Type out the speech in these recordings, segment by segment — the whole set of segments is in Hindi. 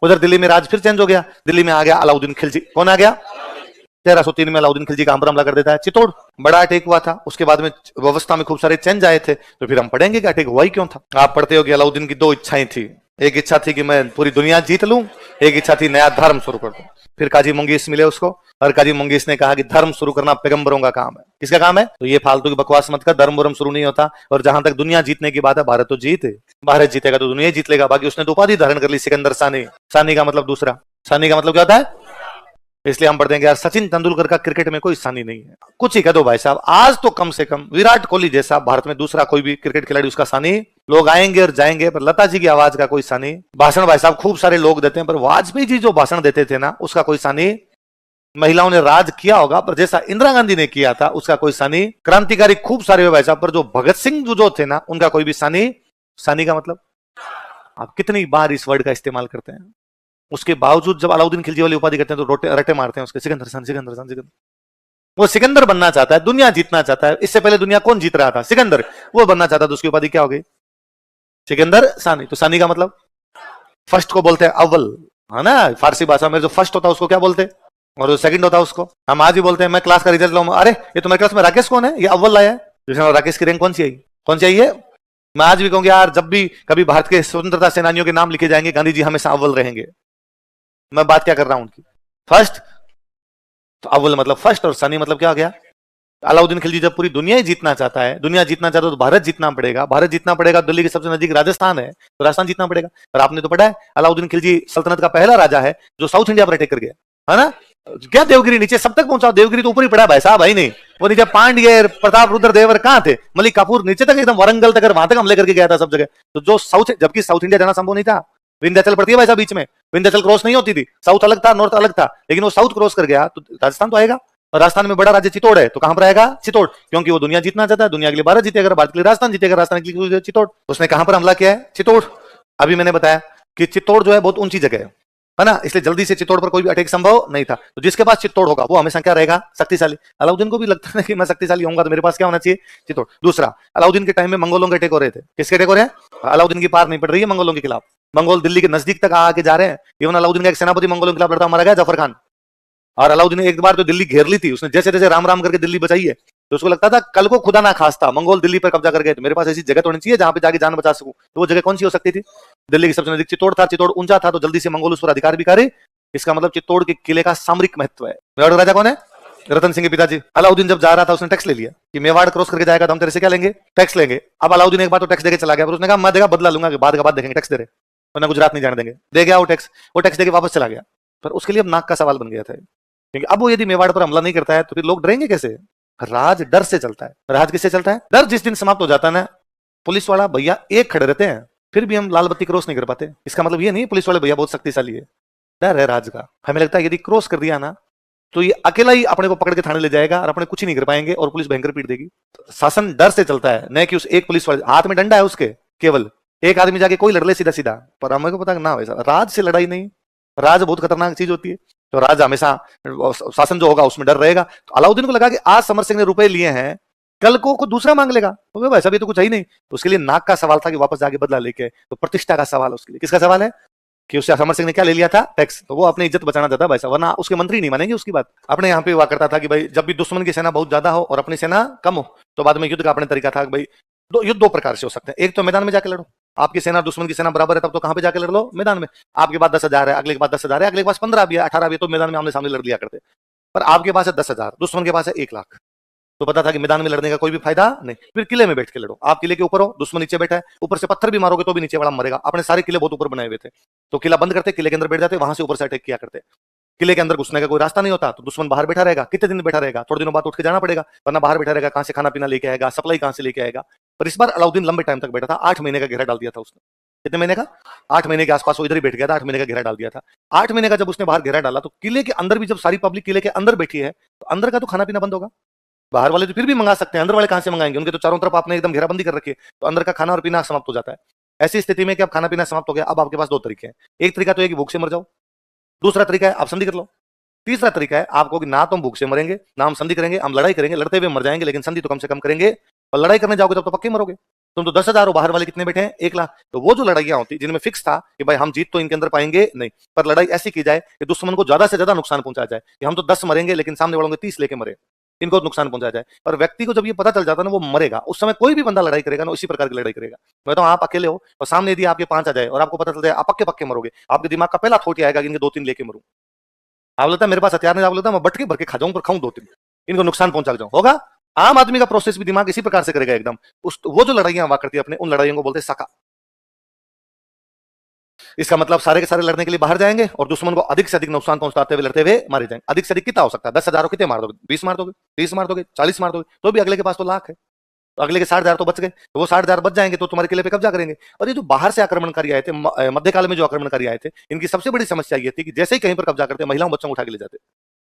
उधर दिल्ली में राज फिर चेंज हो गया, दिल्ली में आ गया अलाउद्दीन खिलजी। कौन आ गया? 1303 में अलाउद्दीन खिलजी काम पर हमला कर देता है। चित्तौड़ बड़ा अटैक हुआ था, उसके बाद में व्यवस्था में खूब सारे चेंज आए थे। तो फिर हम पढ़ेंगे कि अटैक हुआ ही क्यों था। आप पढ़ते हो कि अलाउद्दीन की दो इच्छाएं थी, एक इच्छा थी कि मैं पूरी दुनिया जीत लूं, एक इच्छा थी नया धर्म शुरू कर दूं। फिर काजी मुंगीस मिले उसको, और काजी मुंगीस ने कहा कि धर्म शुरू करना पैगंबरों का काम है। किसका काम है? तो ये फालतू की बकवास मत कर, धर्म वरम शुरू नहीं होता। और जहां तक दुनिया जीतने की बात है, भारत तो जीते, भारत जीतेगा तो दुनिया जीत लेगा। बाकी उसने तो उपाधि धारण कर ली सिकंदर सानी। सानी का मतलब दूसरा, सानी का मतलब क्या होता है? इसलिए हम पढ़ते हैं कि यार सचिन तेंदुलकर का क्रिकेट में कोई सानी नहीं है। कुछ ही कह दो भाई साहब, आज तो कम से कम विराट कोहली जैसा भारत में दूसरा कोई भी क्रिकेट खिलाड़ी उसका सानी। लोग आएंगे और जाएंगे, पर लता जी की आवाज का कोई सानी। भाषण भाई साहब खूब सारे लोग देते हैं, पर वाजपेयी जी जो भाषण देते थे ना, उसका कोई सानी। महिलाओं ने राज किया होगा, पर जैसा इंदिरा गांधी ने किया था उसका कोई सानी। क्रांतिकारी खूब सारे हुए भाई साहब, पर जो भगत सिंह जो थे ना, उनका कोई भी सानी। सानी का मतलब आप कितनी बार इस वर्ड का इस्तेमाल करते हैं। उसके बावजूद जब अलाउद्दीन खिलजी वाली उपाधि करते हैं तो रटे मारते हैं उसके, सिकंदर खान, सिकंदर खान, सिकंदर। वो सिकंदर बनना चाहता है, दुनिया जीतना चाहता है। इससे पहले दुनिया कौन जीत रहा था? सिकंदर। वो बनना चाहता था, उसकी उपाधि क्या हो गई? सिकंदर सानी। तो सानी का मतलब फर्स्ट को बोलते हैं अव्वल, है ना? फारसी भाषा में जो फर्स्ट होता है उसको क्या बोलते हैं, और जो सेकंड होता है उसको हम आज भी बोलते हैं। मैं क्लास का रिजल्ट लाऊंगा, अरे ये तुम्हारे क्लास में राकेश कौन है? ये अव्वल लाया है। राकेश की रैंक कौन सी आई? कौन सी आई है? मैं आज भी कहूंगा यार, जब भी कभी भारत के स्वतंत्रता सेनानियों के नाम लिखे जाएंगे, गांधी जी हमेशा अव्वल रहेंगे। मैं बात क्या कर रहा हूं उनकी। फर्स्ट, तो अव्वल मतलब फर्स्ट, और सनी मतलब क्या हो गया? अलाउद्दीन खिलजी जब पूरी दुनिया ही जीतना चाहता है, दुनिया जीतना चाहता है तो भारत जीतना पड़ेगा। भारत जीतना पड़ेगा, दिल्ली के सबसे नजदीक राजस्थान है, तो राजस्थान जीतना पड़ेगा। और आपने तो पढ़ा है अलाउद्दीन खिलजी सल्तनत का पहला राजा है जो साउथ इंडिया पर अटैक कर गया, है ना? क्या देवगिरी नीचे सब तक पहुंचा? देवगिरी तो ऊपर ही पड़ा भाई साहब, भाई नहीं। वो नीचे पांड्य, प्रताप रुद्र देवर कहां थे? मलिक काफूर नीचे तक एकदम वरंगल तक, वहां तक हमले करके गया था सब जगह। तो जो साउथ, जबकि साउथ इंडिया जाना संभव नहीं था। विंध्याचल पड़ती है भाई साहब बीच में, विंध्याचल क्रॉस नहीं होती थी। साउथ अलग था, नॉर्थ अलग था, लेकिन वो साउथ क्रॉस कर गया तो राजस्थान तो आएगा। और राजस्थान में बड़ा राज्य चित्तौड़ है, तो कहां पर आएगा? चित्तौड़, क्योंकि वो दुनिया जीतना चाहता है। दुनिया के लिए भारत जीतेगा, भारत के लिए राजस्थान जीतेगा, राजस्थान के लिए चित्तौड़। उसने कहां पर हमला किया है? चित्तौड़। अभी मैंने बताया कि चित्तौड़ जो है बहुत ऊंची जगह है ना, इसलिए जल्दी से चित्तौड़ पर कोई भी अटैक संभव नहीं था। तो जिसके पास चित्तौड़ होगा वो हमेशा क्या रहेगा? शक्तिशाली। अलाउद्दीन को भी लगता है कि मैं शक्तिशाली होऊंगा तो मेरे पास क्या होना चाहिए? चित्तौड़। दूसरा, अलाउद्दीन के टाइम में मंगोलों के अटैक हो रहे थे। किसके अटैक हो रहे हैं? अलाउद्दीन की पार नहीं पड़ रही है मंगोलों के खिलाफ। मंगोल दिल्ली के नजदीक तक आके जा रहे हैं। इवन अलाउद्दीन का एक सेनापति मंगोलों के खिलाफ लड़ता मारा गया, जफर खान। और अलाउद्दीन ने एक बार तो दिल्ली घेर ली थी, उसने जैसे जैसे राम राम करके दिल्ली बचाई है, तो उसको लगता था कल को खुदा ना खास्ता मंगोल दिल्ली पर कब्जा कर गए तो मेरे पास ऐसी जगह तो नहीं चाहिए जहां पे जाके जान बचा सकूं। तो वो जगह कौन सी हो सकती थी? दिल्ली की सबसे नजदीक चित्तौड़ था। चित्तौड़ ऊंचा था तो जल्दी से मंगोल उस पर अधिकार भी करे। इसका मतलब चित्तौड़ के किले का सामरिक महत्व है। मेवाड़ राजा कौन है? रतन सिंह के पिताजी। अलाउद्दीन जब जा रहा था उसने टैक्स ले लिया कि मेवाड़ क्रॉस करके जाएगा तो हम तेरे से क्या लेंगे? टैक्स लेंगे। अब अलाउद्दीन एक बार तो टैक्स देके चला गया, पर उसने कहा मैं देगा बदला लूंगा, बाद का बात देखेंगे, टैक्स दे रहे, वरना गुजरात नहीं जाने देंगे। दे गया वो टैक्स, वो टैक्स देके वापस चला गया। पर उसके लिए अब नाक का सवाल बन गया था, क्योंकि अब वो यदि मेवाड़ पर हमला नहीं करता है तो फिर लोग डरेंगे कैसे? राज डर से चलता है। राज किससे चलता है? डर जिस दिन समाप्त हो जाता है ना, पुलिस वाला भैया एक खड़े रहते हैं, फिर भी हम लाल बत्ती क्रॉस नहीं कर पाते। इसका मतलब ये नहीं पुलिस वाले भैया बहुत शक्तिशाली है, डर है राज का। हमें लगता है यदि क्रॉस कर दिया ना तो ये अकेला ही अपने को पकड़ के थाने ले जाएगा और अपने कुछ नहीं कर पाएंगे और पुलिस भयंकर पीट देगी। शासन डर से चलता है, न कि उस एक पुलिस वाले हाथ में डंडा है उसके, केवल एक आदमी जाके कोई लड़ ले सीधा सीधा। पर हमें को पता ना वैसा राज से लड़ाई नहीं, राज बहुत खतरनाक चीज होती है। तो राज हमेशा शासन जो होगा उसमें डर रहेगा। तो अलाउद्दीन को लगा कि आज समर सिंह ने रुपए लिए हैं, कल को दूसरा मांग लेगा, तो वैसा भी तो कुछ है ही नहीं। तो उसके लिए नाक का सवाल था कि वापस जाके बदला लेके, तो प्रतिष्ठा का सवाल उसके लिए। किसका सवाल है? कि उससे समर सिंह ने क्या ले लिया था? टैक्स। तो वो अपनी इज्जत बचाना चाहता भाई साहब, वरना उसके मंत्री नहीं मानेंगे उसकी बात। अपने यहाँ पे हुआ करता था कि भाई जब भी दुश्मन की सेना बहुत ज्यादा हो और अपनी सेना कम हो तो बाद में युद्ध का अपने तरीका था। भाई युद्ध दो प्रकार से हो सकते हैं, एक तो मैदान में जाके लड़ो, आपकी सेना दुश्मन की सेना बराबर है, तब तो कहां पे जाके लड़ लो? मैदान में। आपके पास 10,000 है, अगले के पास 10,000 है, अगले के पास 15 भी है, 18 भी है, तो मैदान में आमने सामने लड़ लिया करते। पर आपके पास है 10,000, दुश्मन के पास है 1,00,000, तो पता था कि मैदान में लड़ने का कोई भी फायदा नहीं। फिर किले में बैठ के लड़ो, आप किले के ऊपर हो, दुश्मन नीचे बैठा है, ऊपर से पत्थर भी मारोगे तो भी नीचे वाला मरेगा। अपने सारे किले बहुत ऊपर बनाए हुए थे, तो किला बंद करते, किले के अंदर बैठ जाते, वहां से ऊपर से अटैक किया करते। किले के अंदर घुसने का कोई रास्ता नहीं होता तो दुश्मन बाहर बैठा रहेगा। कितने दिन बैठा रहेगा? थोड़े दिनों बाद उठ के जाना पड़ेगा, वरना बाहर बैठा रहेगा, कहां से खाना पीना लेके आएगा, सप्लाई कहां से लेके आएगा। पर इस बार अलाउद्दीन लंबे टाइम तक बैठा था, 8 महीने का घेरा डाल दिया था उसने। कितने महीने का? 8 महीने के आसपास वो इधर ही बैठ गया था, 8 महीने का घेरा डाल दिया था। 8 महीने का जब उसने बाहर घेरा डाला तो किले के अंदर भी जब सारी पब्लिक किले के अंदर बैठी है तो अंदर का तो खाना पीना बंद होगा। बाहर वाले तो फिर भी मंगा सकते हैं, अंदर वाले कहां से मंगाएंगे? उनके तो चारों तरफ आपने एकदम घेराबंदी कर रखी है, तो अंदर का खाना और पीना समाप्त हो जाता है। ऐसी स्थिति में कि अब खाना पीना समाप्त हो गया, अब आपके पास 2 तरीके हैं। एक तरीका तो है कि भूख से मर जाओ, दूसरा तरीका है आप संधि कर लो, तीसरा तरीका है आपको कि ना तो हम भूख से मरेंगे ना हम संधि करेंगे, हम लड़ाई करेंगे, लड़ते हुए मर जाएंगे लेकिन संधि तो कम से कम करेंगे। और लड़ाई करने जाओगे तब तो पक्के मरोगे। तुम तो 10,000 हो, बाहर वाले कितने बैठे हैं 1 लाख। तो वो जो लड़ाइयां होती जिनमें फिक्स था कि भाई हम जीत तो इनके अंदर पाएंगे नहीं, पर लड़ाई ऐसी की जाए कि दुश्मन को ज्यादा से ज्यादा नुकसान पहुंचाया जाए कि हम तो 10 मरेंगे लेकिन सामने वालों के 30 लेके मरे, इनको नुकसान पहुंचाया जाए। पर व्यक्ति को जब ये पता चल जाता है ना वो मरेगा, उस समय कोई भी बंदा लड़ाई करेगा ना इसी प्रकार की लड़ाई करेगा। मैं तो आप अकेले हो और सामने यदि आपके 5 आ जाए और आपको पता चल जाए आप पक्के पक्के मरोगे, आपके दिमाग का पहला थॉट आएगा कि इनके 2-3 लेके मरूं। आप लगता है मेरे पास हथियार नहीं, आप लगता है मैं बटके भर के खा जाऊं पर खाऊं 2-3, इनको नुकसान पहुंचा जाऊं। होगा आम आदमी का प्रोसेस भी दिमाग इसी प्रकार से करेगा एकदम। उस वो जो लड़ाइयां हुआ करती है अपने, उन लड़ाइयों को बोलते हैं साका। इसका मतलब सारे के सारे लड़ने के लिए बाहर जाएंगे और दुश्मन को अधिक से अधिक नुकसान पहुंचाते हुए लड़ते हुए मारे जाएंगे। अधिक से अधिक कितना हो सकता है? 10,000 कितने मार दोगे? 20 मार दोगे, 30 मार दोगे, 40 मार दोगे, तो भी अगले के पास तो लाख है, तो अगले के 60,000 तो बच गए। तो वो 60,000 बच जाएंगे तो तुम्हारे किले पे कब्जा करेंगे। और ये जो बाहर से आक्रमणकारी आए थे, मध्यकाल में जो आक्रमणकारी आए थे, इनकी सबसे बड़ी समस्या ये थी कि जैसे ही कहीं पर कब्जा करते महिलाओं बच्चों को उठा के ले जाते।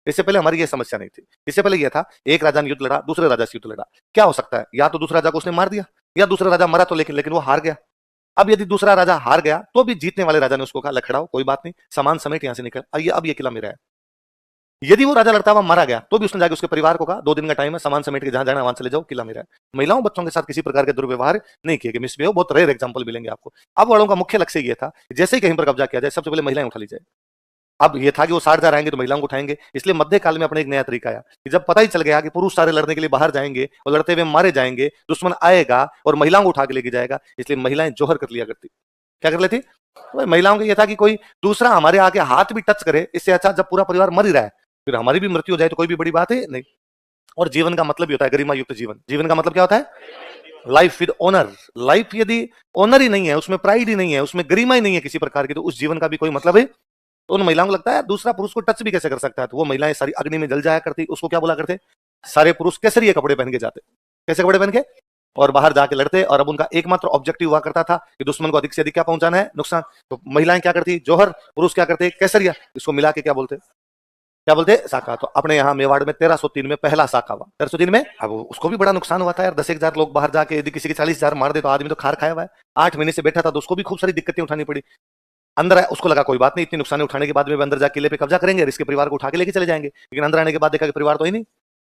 इससे पहले हमारी ये समस्या नहीं थी। इससे पहले यह था एक राजा ने युद्ध लड़ा, दूसरे राजा से युद्ध लड़ा, क्या हो सकता है? या तो दूसरा राजा को उसने मार दिया या दूसरा राजा मरा तो लेकिन वो हार गया। अब यदि दूसरा राजा हार गया तो भी जीतने वाले राजा ने उसको कहा लखड़ाओ कोई बात नहीं, सामान समेट यहां से निकल, अब ये किला मेरा है। यदि वो राजा लड़ता हुआ मारा गया तो भी उसने जाके उसके परिवार को कहा 2 दिन का टाइम है, सामान समेट के जहां जाना वहां चले जाओ, किला मेरा है। महिलाओं बच्चों के साथ किसी प्रकार के दुर्व्यवहार नहीं किए गए, मिसबिहेव बहुत रेयर एग्जांपल मिलेंगे आपको। अब वालों का मुख्य लक्ष्य ये था कि जैसे ही कहीं पर कब्जा किया जाए सबसे पहले महिलाएं उठा ली जाए। अब ये था कि वो 60,000 आएंगे तो महिलाओं को उठाएंगे, इसलिए मध्यकाल में अपने एक नया तरीका आया कि जब पता ही चल गया कि पुरुष सारे लड़ने के लिए बाहर जाएंगे और लड़ते हुए मारे जाएंगे, दुश्मन आएगा और महिलाओं को उठा के लेके जाएगा, इसलिए महिलाएं जोहर कर लिया करती। क्या कर लेती? तो महिलाओं को यह था कि कोई दूसरा हमारे आके हाथ भी टच करे, इससे अच्छा जब पूरा परिवार मर ही रहा है फिर हमारी भी मृत्यु हो जाए तो कोई भी बड़ी बात है नहीं। और जीवन का मतलब ही होता है गरिमा युक्त जीवन। जीवन का मतलब क्या होता है? Life with honour. लाइफ यदि ऑनर ही नहीं है, उसमें प्राइड ही नहीं है, उसमें गरिमा ही नहीं है किसी प्रकार की, तो उस जीवन का भी कोई मतलब है। तो उन महिलाओं को लगता है दूसरा पुरुष को टच भी कैसे कर सकता है, तो वो महिलाएं सारी अग्नि में जल जाया करती। उसको क्या बोला करते? सारे पुरुष केसरिये कपड़े पहन के जाते। कैसे कपड़े पहन के? और बाहर जाके लड़ते। और अब उनका एकमात्र ऑब्जेक्टिव हुआ करता था कि दुश्मन को अधिक से अधिक क्या पहुंचाना है? नुकसान। तो महिलाएं क्या करती? जोहर। पुरुष क्या करते? केसरिया। इसको मिला के क्या बोलते? क्या बोलते? साका। तो अपने यहाँ मेवाड़ में 1303 में पहला साका हुआ। 1303 में अब उसको भी बड़ा नुकसान हुआ था यार। 10,000 लोग बाहर जाके यदि किसी के 40,000 मार दे तो आदमी तो खार खाया हुआ है। 8 महीने से बैठा था तो उसको भी खूब सारी दिक्कतें उठानी पड़ी। अंदर आया, उसको लगा कोई बात नहीं, इतनी नुकसान उठाने के बाद में अंदर जाके किले पे कब्जा करेंगे और इसके परिवार को उठा के लेके चले जाएंगे। लेकिन अंदर आने के बाद देखा कि परिवार तो ही नहीं,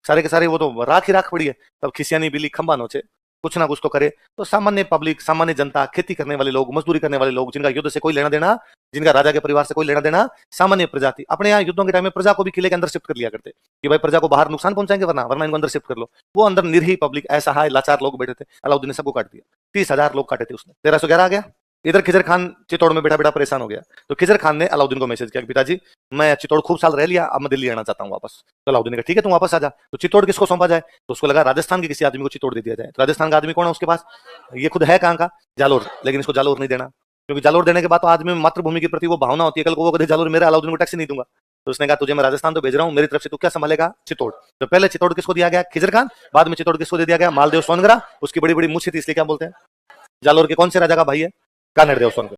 सारे के सारे वो तो राख ही राख पड़ी है। तब खिसियानी बिल्ली खंबा नोचे, कुछ ना कुछ तो करे। तो सामान्य पब्लिक, सामान्य जनता, खेती करने वाले लोग, मजदूरी करने वाले लोग, जिनका युद्ध से कोई लेना देना, जिनका राजा के परिवार से कोई लेना देना, सामान्य प्रजा थी। अपने यहाँ युद्धों के टाइम में प्रजा को भी किले के अंदर शिफ्ट कर लिया करते कि भाई प्रजा को बाहर नुकसान पहुंचाएंगे वरना इनको अंदर शिफ्ट कर लो। वो अंदर निरीह पब्लिक, असहाय लाचार लोग बैठे थे। अलाउद्दीन ने सबको काट दिया। 30,000 लोग काटे थे उसने। 1311 आ गया। इधर खिजर खान चित्तौड़ में बैठा बैठा परेशान हो गया। तो खिजर खान ने अलाउद्दीन को मैसेज किया कि पिताजी मैं चित्तौड़ खूब साल रह लिया, अब मैं दिल्ली आना चाहता हूँ वापस। तो अलाउद्दीन ने कहा ठीक है तुम वापस आ जा। तो चित्तौड़ किसको सौंपा जाए? तो उसको लगा राजस्थान के किसी आदमी को चित्तौड़ दे दिया जाए। तो राजस्थान का आदमी कौन है उसके पास? ये खुद है कहाँ का? जालोर। लेकिन इसको जालोर नहीं देना, क्योंकि जालोर देने के बाद तो आदमी में मातृभूमि के प्रति वो भावना होती है, कल को वो कदे जालोर मेरा, अलाउद्दीन को टैक्स नहीं दूंगा। तो उसने कहा तुझे मैं राजस्थान तो भेज रहा हूँ, मेरी तरफ से तू क्या संभालेगा? चित्तौड़। तो पहले चित्तौड़ किसको दिया गया? खिजर खान। बाद में चित्तौड़ किसको दे दिया गया? मालदेव सोनगरा। उसकी बड़ी बड़ी मूछी थी इसलिए क्या बोलते हैं? जालोर के कौन से राजा का भाई है? कानड़देव सोनगरा।